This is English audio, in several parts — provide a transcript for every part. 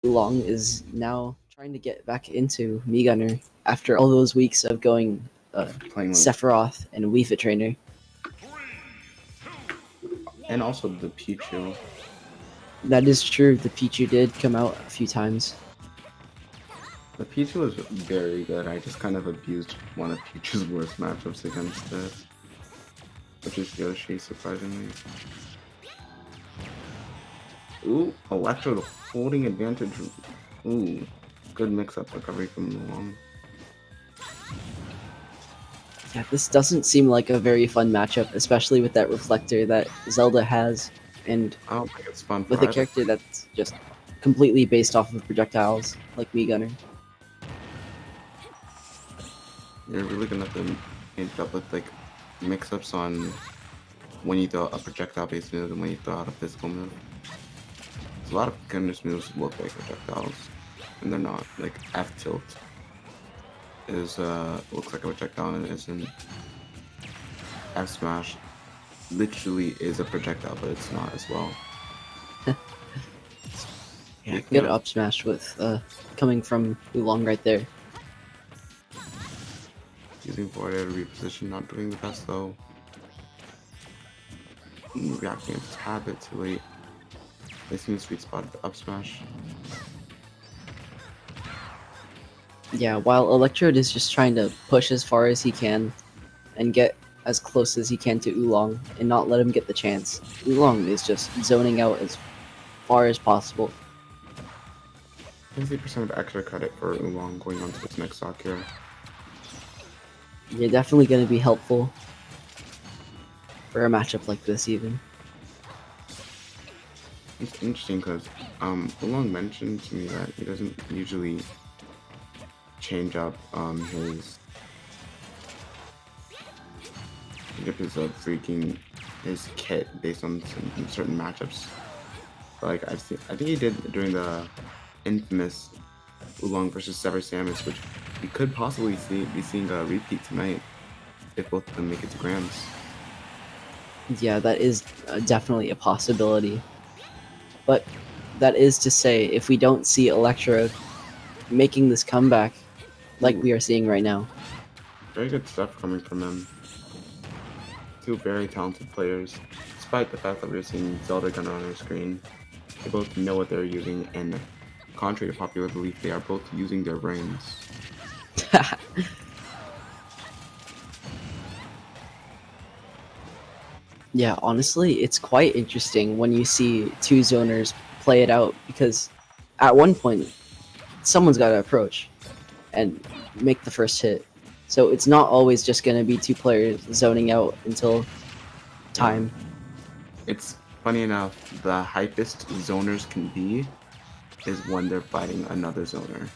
Oolong is now trying to get back into Mii Gunner after all those weeks of going Playing with, Sephiroth and Wii Fit Trainer. and also the Pichu. That is true. The Pichu did come out a few times. The Pichu was very good. I just kind of abused one of Pichu's worst matchups against it, which is Yoshi, surprisingly. Ooh, Electrode holding advantage. Ooh, good mix-up recovery from Oolong. Yeah, this doesn't seem like a very fun matchup, especially with that reflector that Zelda has, and I don't think it's fun for with a either. character that's just completely based off of projectiles, like Mii Gunner. You're really gonna have to end up with like mix-ups on when you throw a projectile-based move and when you throw out a physical move. A lot of goodness moves look like projectiles, and they're not. Like F tilt is looks like a projectile and it isn't. F smash literally is a projectile, but it's not as well. Yeah, good up smash with coming from Oolong right there. Using forward air to reposition, not doing the best though. Reacting a tad bit too late. Missing the sweet spot of the up smash. Yeah, while Electrode is just trying to push as far as he can and get as close as he can to Oolong and not let him get the chance. Oolong is just zoning out as far as possible. 50% of extra credit for Oolong going on to its next stock here. You're definitely going to be helpful for a matchup like this even. It's interesting because Oolong mentioned to me that he doesn't usually change up his kit based on certain matchups. Like I think he did during the infamous Oolong versus Sever Samus, which we could possibly be seeing a repeat tonight if both of them make it to Grands. Yeah, that is definitely a possibility. But that is to say, if we don't see Electrode making this comeback like we are seeing right now. Very good stuff coming from him. Two very talented players, despite the fact that we're seeing Zelda Gunner on our screen. They both know what they're using, and contrary to popular belief, they are both using their brains. Yeah, honestly, it's quite interesting when you see two zoners play it out, because at one point, someone's got to approach and make the first hit. So it's not always just going to be two players zoning out until time. It's funny enough, the hypest zoners can be is when they're fighting another zoner.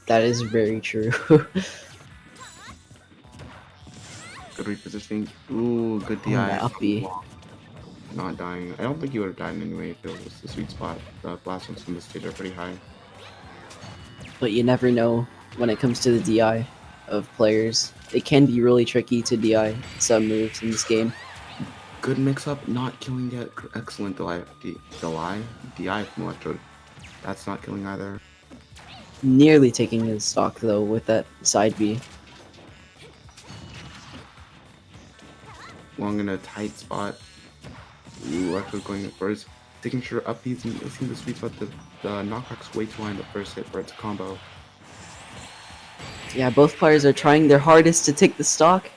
That is very true. Good repositioning. Ooh, good DI. Oh, that up B. Not dying. I don't think he would have died anyway if it was the sweet spot. The blast ones from the stage are pretty high. But you never know when it comes to the DI of players. It can be really tricky to DI some moves in this game. Good mix-up, not killing yet. Excellent DI from Electrode. That's not killing either. Nearly taking his stock though with that side B. Long in a tight spot. Ooh, Electrode going first. Taking sure up B's and seeing the sweet spot. The knockback's way too high in the first hit for it to combo. Yeah, both players are trying their hardest to take the stock.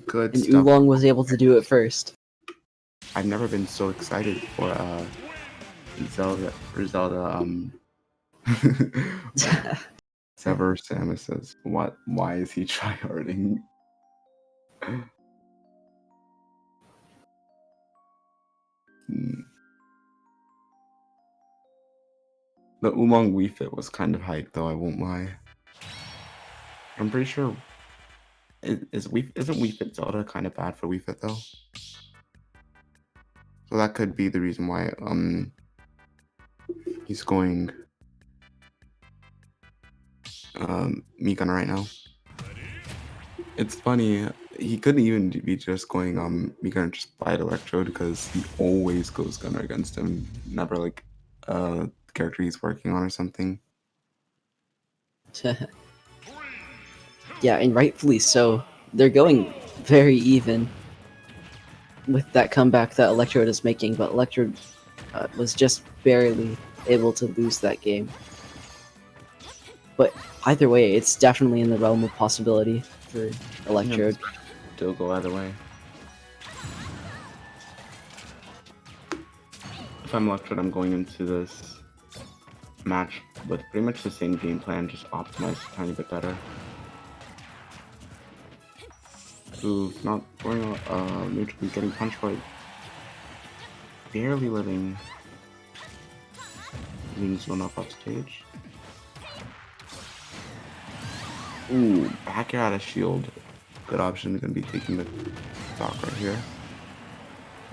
Good and stuff. Oolong was able to do it first. I've never been so excited for Zelda Sever Samus says, "What? Why is he tryharding?" The Oolong Wii Fit was kind of hype, though. I won't lie. I'm pretty sure isn't Wii Fit Zelda kind of bad for Wii Fit though? So that could be the reason why he's going Mii Gunner right now. It's funny. he couldn't even be just going he couldn't just fight Electrode because he always goes gunner against him. Never like character he's working on or something. Yeah, and rightfully so. They're going very even with that comeback that Electrode is making, but Electrode was just barely able to lose that game. But either way, it's definitely in the realm of possibility for Electrode. Yeah, still go either way. If I'm Electrode, I'm going into this match with pretty much the same game plan, just optimized a tiny bit better. Ooh, not going neutral, getting punched by barely letting zone up stage. Ooh, back air out of shield. Good option, gonna be taking the stock right here.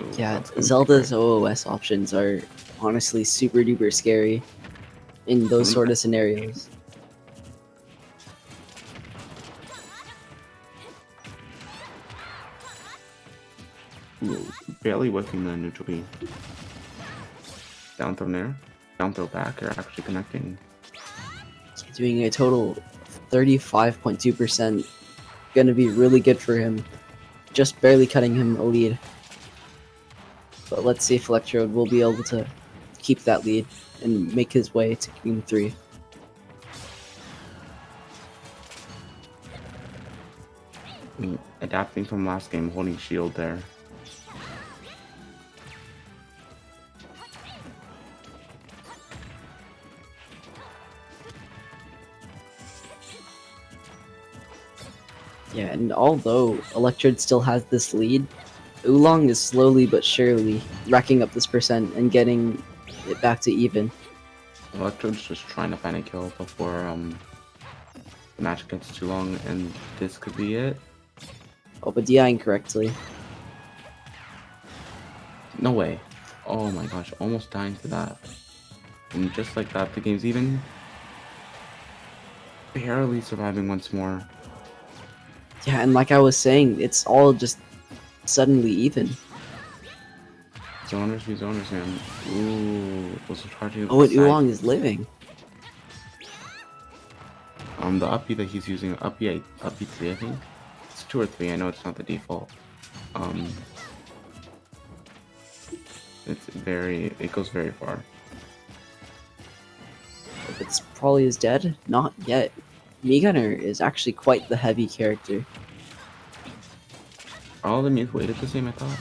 Ooh, Yeah, Zelda's OOS options are honestly super duper scary in those sort of scenarios. Ooh, barely whiffing the neutral B. Down throw there. Down throw back are actually connecting. Doing a total 35.2%. Gonna be really good for him. Just barely cutting him a lead. But let's see if Electrode will be able to keep that lead and make his way to Game 3. Adapting from last game, holding shield there. Yeah, and although Electrode still has this lead, Oolong is slowly but surely racking up this percent and getting it back to even. Electrode's just trying to find a kill before the match gets too long, and this could be it. Oh, but DIing correctly. No way. Oh my gosh, almost dying to that. And just like that, the game's even. Barely surviving once more. Yeah, and like I was saying, it's all just suddenly even. Zoners v zoners, man. Ooh, was charging. Oh, and Oolong is living. The up B that he's using, up B 3, I think. It's 2 or 3. I know it's not the default. It goes very far. It's probably is dead. Not yet. Gunner is actually quite the heavy character. All the mutes weighted the same, I thought.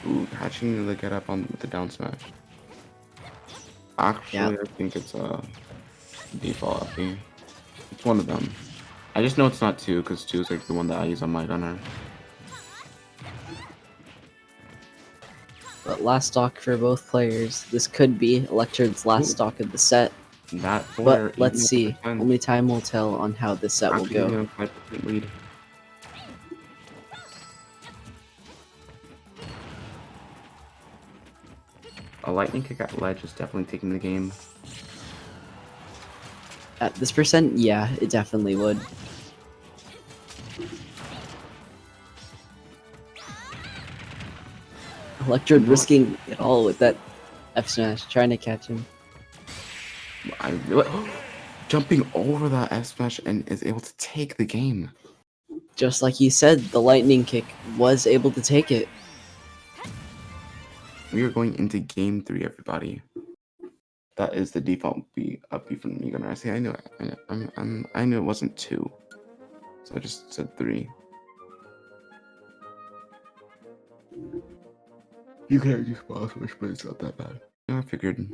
Ooh, catching the get up on with the down smash. Actually, I think it's a default up B. It's one of them. I just know it's not 2 because 2 is like the one that I use on my gunner. But last stock for both players. This could be Electrode's last stock of the set. But let's see. Only time will tell on how this set will go. 5% lead. A lightning kick at ledge is definitely taking the game. At this percent, yeah, it definitely would. Electrode risking it all with that F smash, trying to catch him. Jumping over that F smash and is able to take the game. Just like you said, the lightning kick was able to take it. We are going into game 3, everybody. That is the default up B from me. Gonna see. I knew it. I knew it wasn't 2, so I just said 3. You can't use boss switch, but it's not that bad. I figured.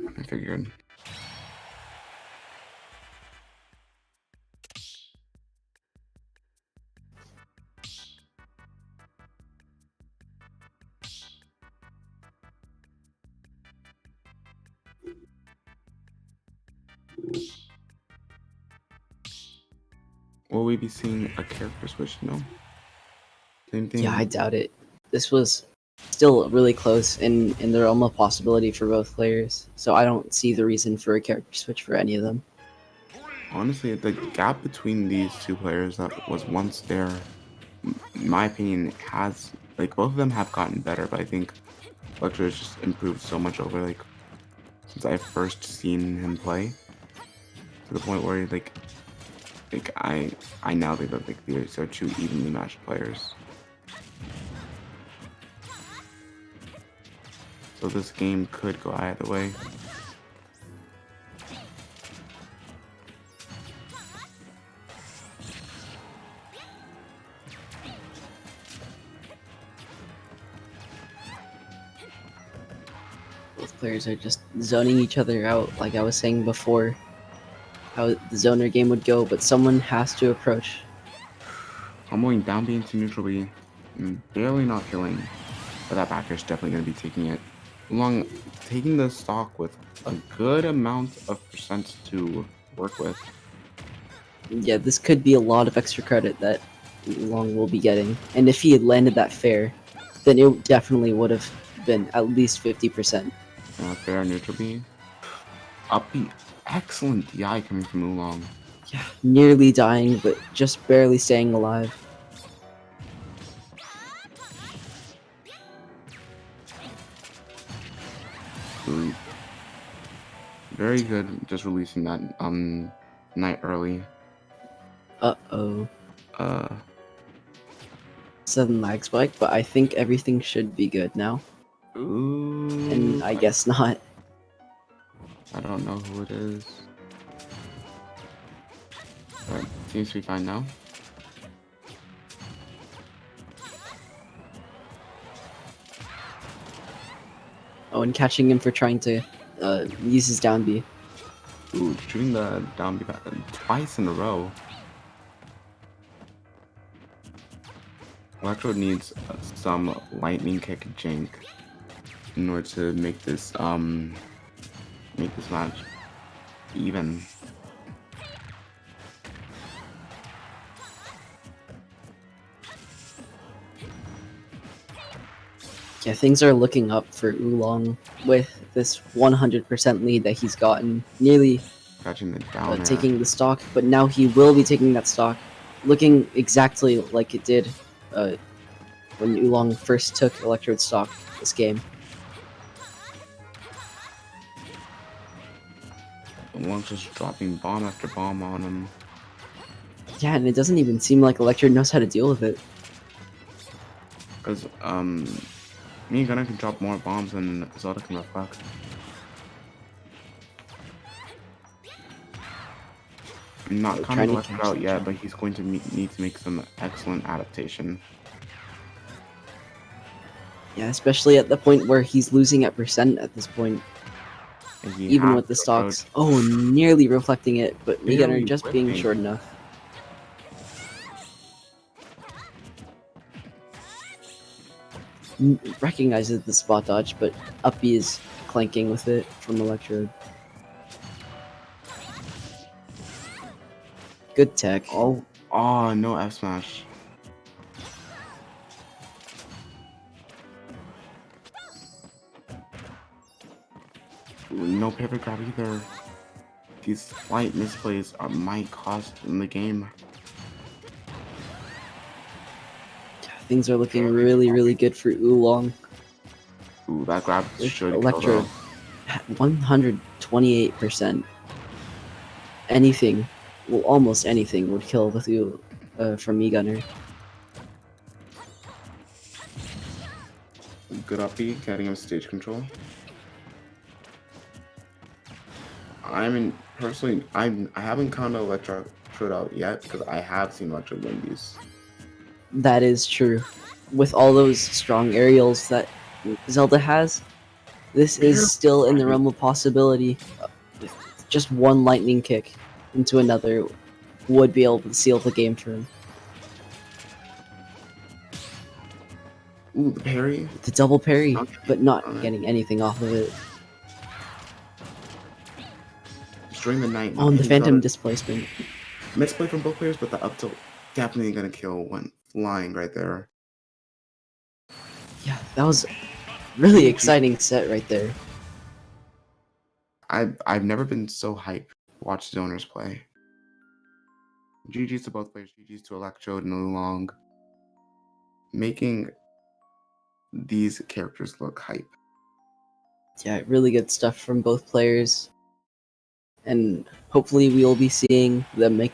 Will we be seeing a character switch? No. Same thing. Yeah, I doubt it. This was still really close in the realm of possibility for both players, so I don't see the reason for a character switch for any of them. Honestly, the gap between these two players that was once there in my opinion, has like both of them have gotten better, but I think Electrode has just improved so much over like since I first seen him play to the point where like I now think that like these are two evenly matched players. So this game could go either way. Both players are just zoning each other out, like I was saying before, how the zoner game would go, but someone has to approach. Comboing down B into neutral B, barely not killing, but that backer's definitely going to be taking it. Oolong taking the stock with a good amount of percent to work with. Yeah, this could be a lot of extra credit that Long will be getting, and if he had landed that fair, then it definitely would have been at least 50%. Fair neutral B. Up B. Excellent DI coming from Oolong. Yeah, nearly dying, but just barely staying alive. Very good, just releasing that night early. Uh-oh. Uh, 7 lag spike, but I think everything should be good now. ooh, And I guess not. I don't know who it is. But seems to be fine now. Oh, and catching him for trying to use his down B. Ooh, shooting the down B back twice in a row. Electrode needs some lightning kick jank in order to make this match even. Yeah, things are looking up for Oolong with this 100% lead that he's gotten, nearly Catching the down air. taking the stock, but now he will be taking that stock, looking exactly like it did when Oolong first took Electrode stock this game. Oolong's just dropping bomb after bomb on him. Yeah, and it doesn't even seem like Electrode knows how to deal with it. Because me and Gunner can drop more bombs than Zelda can reflect. I'm not Trying coming to to catch out that yet, jump. but he's going to need to make some excellent adaptation. Yeah, especially at the point where he's losing at percent at this point, And he even has with the to stocks. Oh, nearly reflecting it, but Meganer barely just being whipping. short enough. Recognizes the spot dodge, but up B is clanking with it from Electrode. Good tech. Oh, no F smash. Ooh, no pivot grab either. These slight misplays might cost in the game. Things are looking really, really good for Oolong. Ooh, that grab With should Electrode kill at 128%. Anything, well, almost anything would kill with you from Megunner. though. Good up B, getting him stage control. I haven't counted Electrode out yet because I have seen Electrode win these. That is true. With all those strong aerials that Zelda has, this is still in the realm of possibility. With just one lightning kick into another would be able to seal the game for him. Ooh, the parry. The double parry, Not but not on it. getting anything off of it. Destroying the knight. On the hitting Phantom Zelda. displacement. Misplay from both players, but the up tilt definitely gonna kill one flying right there. Yeah, that was really exciting set right there. I've never been so hyped to watch zoners play. GG's to both players. GG's to Electrode and Oolong. making these characters look hype. Yeah, really good stuff from both players. And hopefully we will be seeing them make their